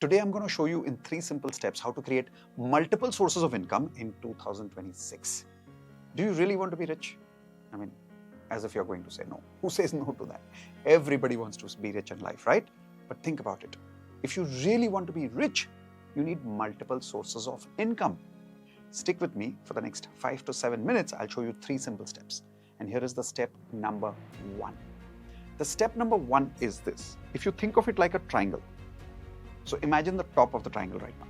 Today I'm going to show you in 3 simple steps how to create multiple sources of income in 2026. Do you really want to be rich? I mean, as if you're going to say no. Who says no to that? Everybody wants to be rich in life, right? But think about it. If you really want to be rich, you need multiple sources of income. Stick with me for the next 5 to 7 minutes. I'll show you 3 simple steps. And here is the step number 1. The step number 1 is this. If you think of it like a triangle, so imagine the top of the triangle right now.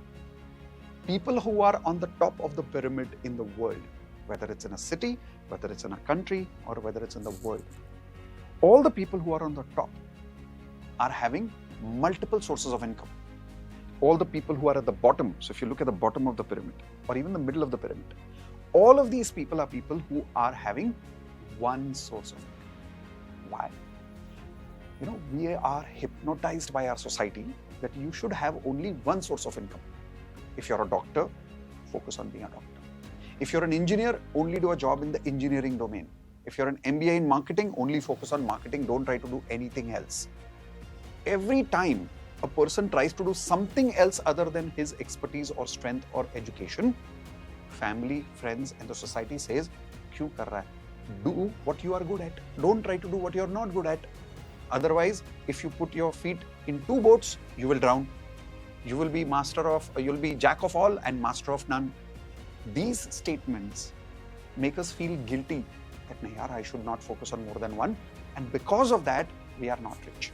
People who are on the top of the pyramid in the world, whether it's in a city, whether it's in a country, or whether it's in the world, all the people who are on the top are having multiple sources of income. All the people who are at the bottom, so if you look at the bottom of the pyramid, or even the middle of the pyramid, all of these people are people who are having one source of income. Why? You know, we are hypnotized by our society that you should have only one source of income. If you're a doctor, focus on being a doctor. If you're an engineer, only do a job in the engineering domain. If you're an MBA in marketing, only focus on marketing. Don't try to do anything else. Every time a person tries to do something else other than his expertise or strength or education, family, friends, and the society says, "Kyun kar raha hai? Do what you are good at. Don't try to do what you're not good at. Otherwise, if you put your feet in 2 boats, you will drown. You will be jack of all and master of none." These statements make us feel guilty that, "Nahi yaar, I should not focus on more than one." And because of that, we are not rich.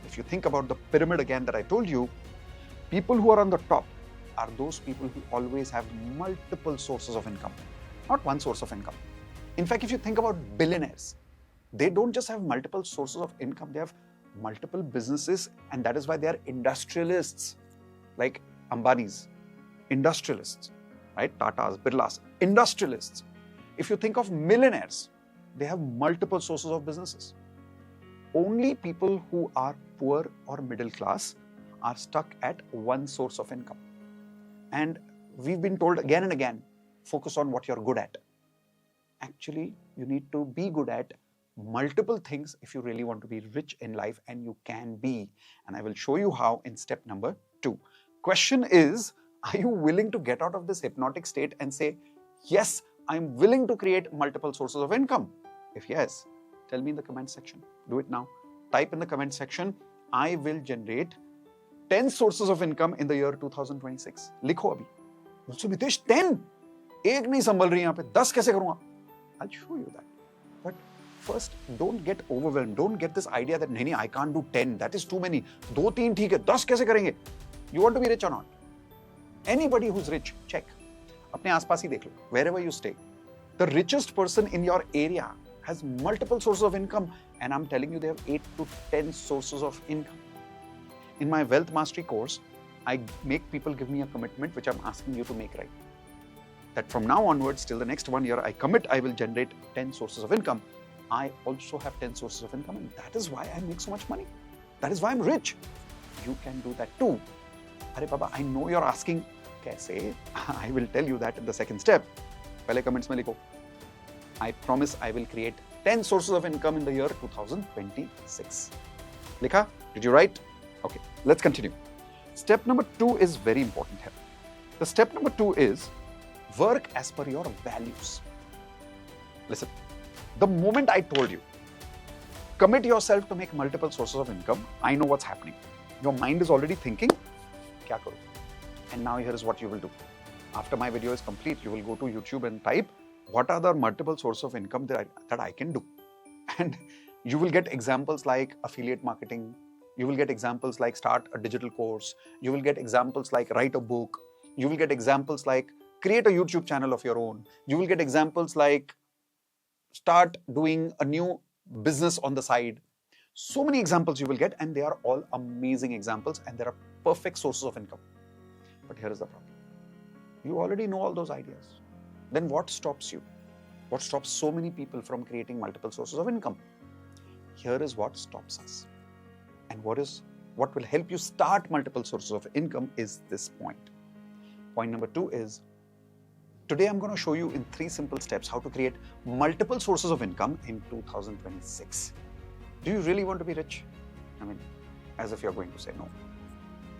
If you think about the pyramid again that I told you, people who are on the top are those people who always have multiple sources of income, not one source of income. In fact, if you think about billionaires, they don't just have multiple sources of income, they have multiple businesses, and that is why they are industrialists, like Ambani's, industrialists, right? Tata's, Birla's, industrialists. If you think of millionaires, they have multiple sources of businesses. Only people who are poor or middle class are stuck at one source of income. And we've been told again and again, focus on what you're good at. Actually, you need to be good at multiple things if you really want to be rich in life, and you can be. And I will show you how in step number 2. Question is, are you willing to get out of this hypnotic state and say, "Yes, I'm willing to create multiple sources of income"? If yes, tell me in the comment section. Do it now. Type in the comment section, "I will generate 10 sources of income in the year 2026. लिखो अभी. मुझसे मितेश 10? एक नहीं संभल रही यहाँ पे, 10 कैसे करूँगा? I'll show you that. But first, don't get overwhelmed. Don't get this idea that नहीं, I can't do 10. That is too many. 2-3 ठीक है, 10 कैसे करेंगे? You want to be rich or not? Anybody who's rich, check. अपने आसपास ही देख लो. Wherever you stay, the richest person in your area has multiple sources of income, and I'm telling you, they have 8 to 10 sources of income. In my Wealth Mastery course, I make people give me a commitment which I'm asking you to make right. That from now onwards, till the next 1 year, I commit I will generate 10 sources of income. I also have 10 sources of income, and that is why I make so much money. That is why I'm rich. You can do that too. Arey Baba, I know you're asking, kaise? I will tell you that in the second step. Pehle comments mein likho. I promise I will create 10 sources of income in the year 2026. Likha? Did you write? Okay, let's continue. Step number 2 is very important here. The step number 2 is work as per your values. Listen, the moment I told you, commit yourself to make multiple sources of income, I know what's happening. Your mind is already thinking, kya karu? And now here is what you will do. After my video is complete, you will go to YouTube and type, what are the multiple sources of income that I can do? And you will get examples like affiliate marketing. You will get examples like start a digital course. You will get examples like write a book. You will get examples like create a YouTube channel of your own. You will get examples like start doing a new business on the side. So many examples you will get, and they are all amazing examples, and there are perfect sources of income. But here is the problem. You already know all those ideas. Then what stops you? What stops so many people from creating multiple sources of income? Here is what stops us. And what will help you start multiple sources of income is this point. Point number 2 is, today I'm going to show you in 3 simple steps how to create multiple sources of income in 2026. Do you really want to be rich? I mean, as if you're going to say no.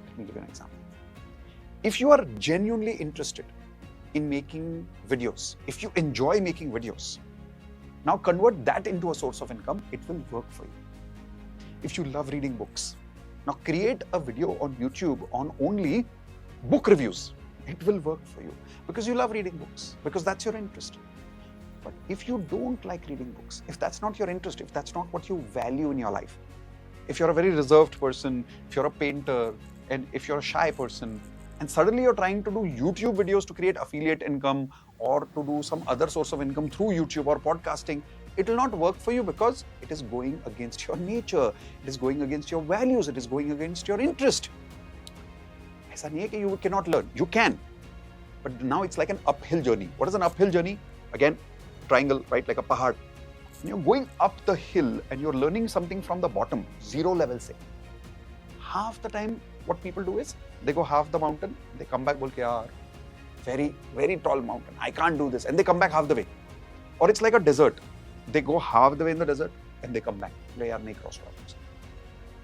Let me give you an example. If you are genuinely interested in making videos, if you enjoy making videos, now convert that into a source of income, it will work for you. If you love reading books, now create a video on YouTube on only book reviews. It will work for you because you love reading books, because that's your interest. But if you don't like reading books, if that's not your interest, if that's not what you value in your life, if you're a very reserved person, if you're a painter, and if you're a shy person, and suddenly you're trying to do YouTube videos to create affiliate income or to do some other source of income through YouTube or podcasting, it will not work for you because it is going against your nature, it is going against your values, it is going against your interest. ऐसा नहीं है कि you cannot learn. You can. But now it's like an uphill journey. What is an uphill journey? Again, triangle, right? Like a pahad. When you're going up the hill and you're learning something from the bottom, zero level say. Half the time, what people do is, they go half the mountain, they come back, bolke, yaar, very, very tall mountain. I can't do this. And they come back half the way. Or it's like a desert. They go half the way in the desert and they come back. Yaar, nahi cross hua.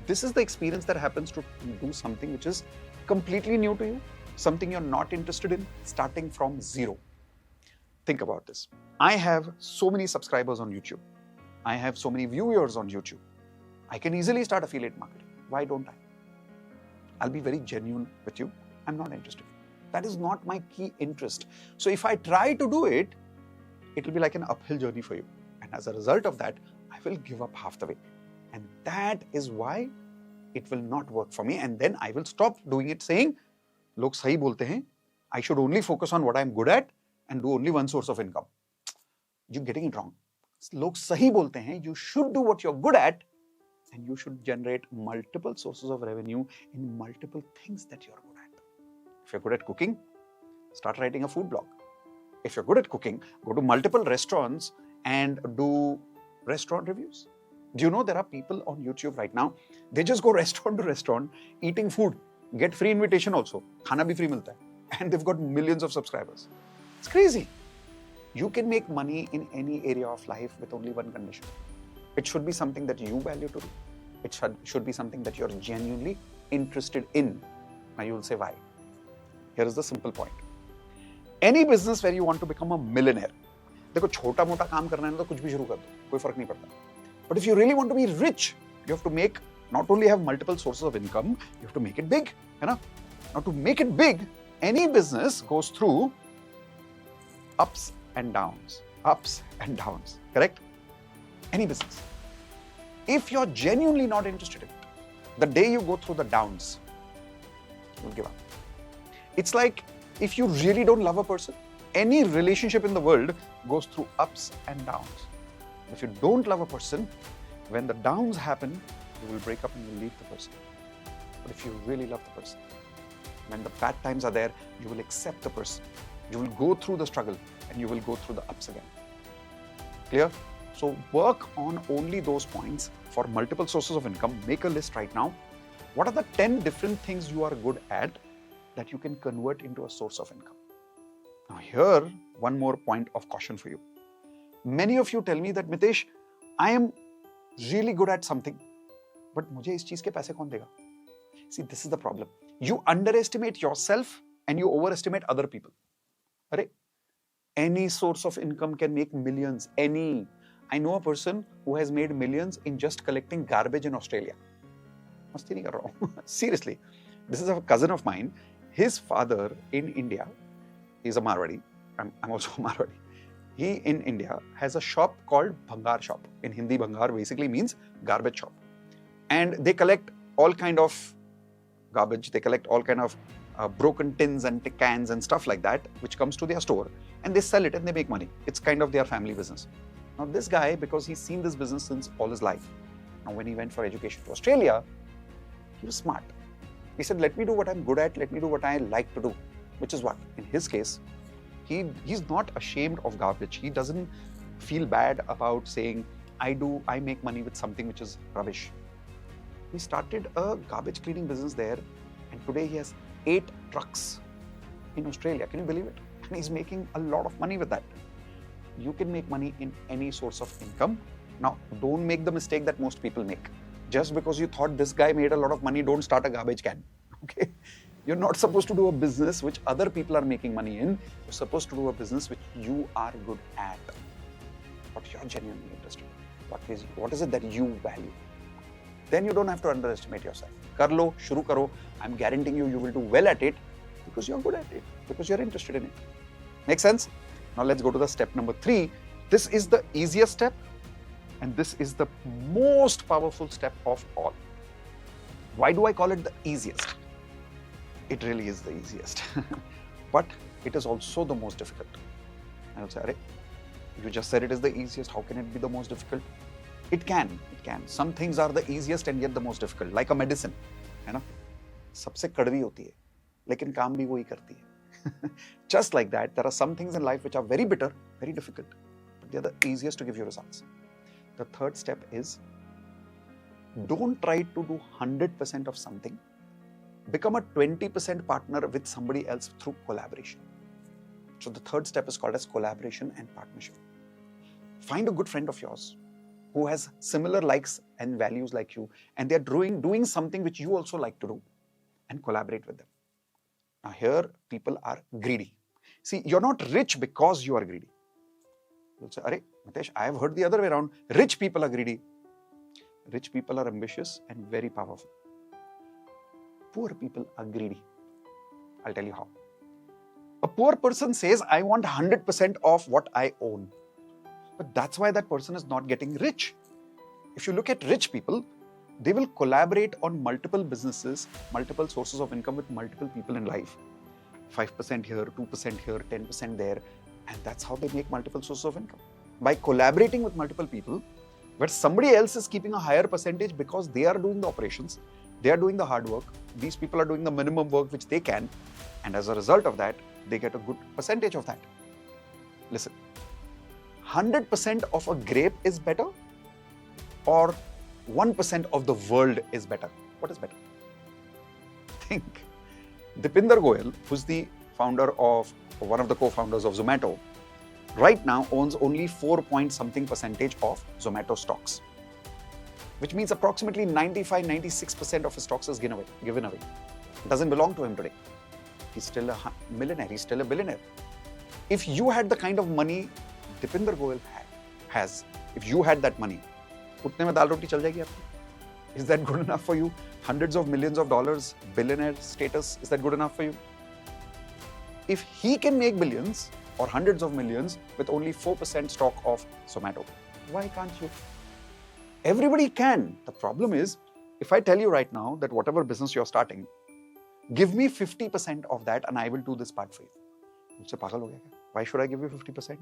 This is the experience that happens to do something which is completely new to you, something you're not interested in, starting from zero. Think about this. I have so many subscribers on YouTube. I have so many viewers on YouTube. I can easily start affiliate marketing. Why don't I? I'll be very genuine with you. I'm not interested. That is not my key interest. So if I try to do it, it will be like an uphill journey for you. And as a result of that, I will give up half the way. And that is why it will not work for me. And then I will stop doing it saying, log sahi bolte hain, I should only focus on what I'm good at and do only one source of income. You're getting it wrong. Log sahi bolte hain, you should do what you're good at and you should generate multiple sources of revenue in multiple things that you're good at. If you're good at cooking, start writing a food blog. If you're good at cooking, go to multiple restaurants and do restaurant reviews. Do you know there are people on YouTube right now, they just go restaurant to restaurant eating food, get free invitation also, khana bhi free milta hai, and they've got millions of subscribers. It's crazy. You can make money in any area of life with only one condition. It should be something that you value to do. It should be something that you're genuinely interested in. Now you will say why. Here is the simple point. Any business where you want to become a millionaire, देखो छोटा मोटा काम करना है ना तो कुछ भी शुरू कर दो, कोई फर्क नहीं पड़ता. But if you really want to be rich, you have to make, not only have multiple sources of income, you have to make it big. Now to make it big, any business goes through ups and downs, correct? Any business. If you're genuinely not interested in it, the day you go through the downs, you'll give up. It's like if you really don't love a person, any relationship in the world goes through ups and downs. If you don't love a person, when the downs happen, you will break up and you will leave the person. But if you really love the person, when the bad times are there, you will accept the person. You will go through the struggle and you will go through the ups again. Clear? So work on only those points for multiple sources of income. Make a list right now. What are the 10 different things you are good at that you can convert into a source of income? Now here, one more point of caution for you. Many of you tell me that, Mitesh, I am really good at something, but मुझे इस चीज के पैसे कौन देगा? See, this is the problem. You underestimate yourself and you overestimate other people. Arey, any source of income can make millions. Any. I know a person who has made millions in just collecting garbage in Australia. मस्ती नहीं कर रहा हूँ. Seriously, this is a cousin of mine. His father in India, he's a Marwadi. I'm also a Marwadi. He in India has a shop called Bhangar shop. In Hindi, Bhangar basically means garbage shop. And they collect all kind of garbage. They collect all kind of broken tins and cans and stuff like that, which comes to their store. And they sell it and they make money. It's kind of their family business. Now this guy, because he's seen this business since all his life. Now when he went for education to Australia, he was smart. He said, let me do what I'm good at. Let me do what I like to do. Which is what? In his case, he's not ashamed of garbage. He doesn't feel bad about saying, I make money with something which is rubbish. He started a garbage cleaning business there, and today he has 8 trucks in Australia. Can you believe it? And he's making a lot of money with that. You can make money in any source of income. Now, don't make the mistake that most people make. Just because you thought this guy made a lot of money, don't start a garbage can. Okay? You're not supposed to do a business which other people are making money in. You're supposed to do a business which you are good at, what you're genuinely interested in. What is it that you value? Then you don't have to underestimate yourself. Kar lo, shuru karo. I'm guaranteeing you will do well at it because you're good at it, because you're interested in it. Make sense? Now let's go to the step number 3. This is the easiest step, and this is the most powerful step of all. Why do I call it the easiest? It really is the easiest, but it is also the most difficult. I will say, Arey, you just said it is the easiest. How can it be the most difficult? It can. Some things are the easiest and yet the most difficult, like a medicine. है ना? सबसे कड़वी होती है, लेकिन काम भी वही करती है. Just like that, there are some things in life which are very bitter, very difficult, but they are the easiest to give you results. The third step is, don't try to do 100% of something. Become a 20% partner with somebody else through collaboration. So the third step is called as collaboration and partnership. Find a good friend of yours who has similar likes and values like you, and they're doing something which you also like to do, and collaborate with them. Now here, people are greedy. See, you're not rich because you are greedy. You'll say, Arey, Mitesh, I have heard the other way around. Rich people are greedy. Rich people are ambitious and very powerful. Poor people are greedy. I'll tell you how. A poor person says, I want 100% of what I own. But that's why that person is not getting rich. If you look at rich people, they will collaborate on multiple businesses, multiple sources of income with multiple people in life. 5% here, 2% here, 10% there. And that's how they make multiple sources of income. By collaborating with multiple people, where somebody else is keeping a higher percentage because they are doing the operations, they are doing the hard work, these people are doing the minimum work which they can, and as a result of that, they get a good percentage of that. Listen, 100% of a grape is better, or 1% of the world is better? What is better? Think. Dipinder Goyal, who's the founder of, or one of the co-founders of Zomato, right now owns only 4-point-something percentage of Zomato stocks, which means approximately 95-96% of his stocks is given away. It doesn't belong to him today. He's still a millionaire. He's still a billionaire. If you had the kind of money Dipinder Goyal has, if you had that money, utne mein dal roti chal jayegi aapki? Is that good enough for you? Hundreds of millions of dollars, billionaire status, is that good enough for you? If he can make billions or hundreds of millions with only 4% stock of Zomato, why can't you? Everybody can. The problem is, if I tell you right now that whatever business you're starting, give me 50% of that and I will do this part for you. You'll say, pagal ho gaya kya? Why should I give you 50%?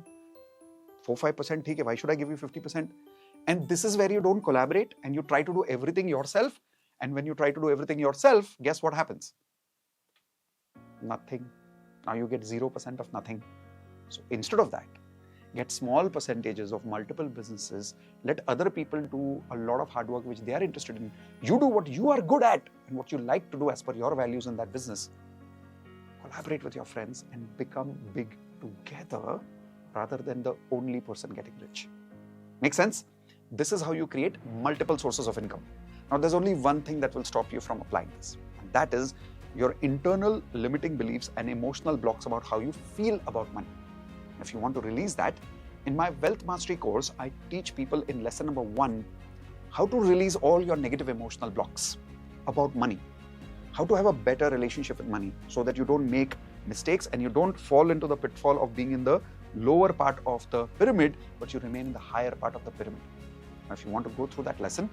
4-5% theek hai, why should I give you 50%? And this is where you don't collaborate and you try to do everything yourself. And when you try to do everything yourself, guess what happens? Nothing. Now you get 0% of nothing. So instead of that, get small percentages of multiple businesses. Let other people do a lot of hard work which they are interested in. You do what you are good at and what you like to do as per your values in that business. Collaborate with your friends and become big together rather than the only person getting rich. Make sense? This is how you create multiple sources of income. Now, there's only one thing that will stop you from applying this, and that is your internal limiting beliefs and emotional blocks about how you feel about money. If you want to release that, in my Wealth Mastery course, I teach people in lesson number 1 how to release all your negative emotional blocks about money, how to have a better relationship with money so that you don't make mistakes and you don't fall into the pitfall of being in the lower part of the pyramid, but you remain in the higher part of the pyramid. Now, if you want to go through that lesson,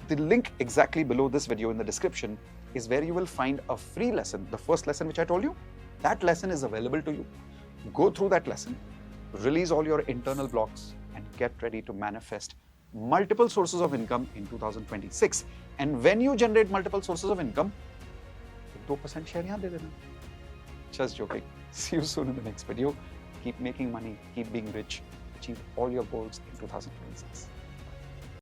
the link exactly below this video in the description is where you will find a free lesson. The first lesson which I told you, that lesson is available to you. Go through that lesson, release all your internal blocks, and get ready to manifest multiple sources of income in 2026. And when you generate multiple sources of income, 2% share yahan de dena. Just joking. See you soon in the next video. Keep making money, keep being rich, achieve all your goals in 2026.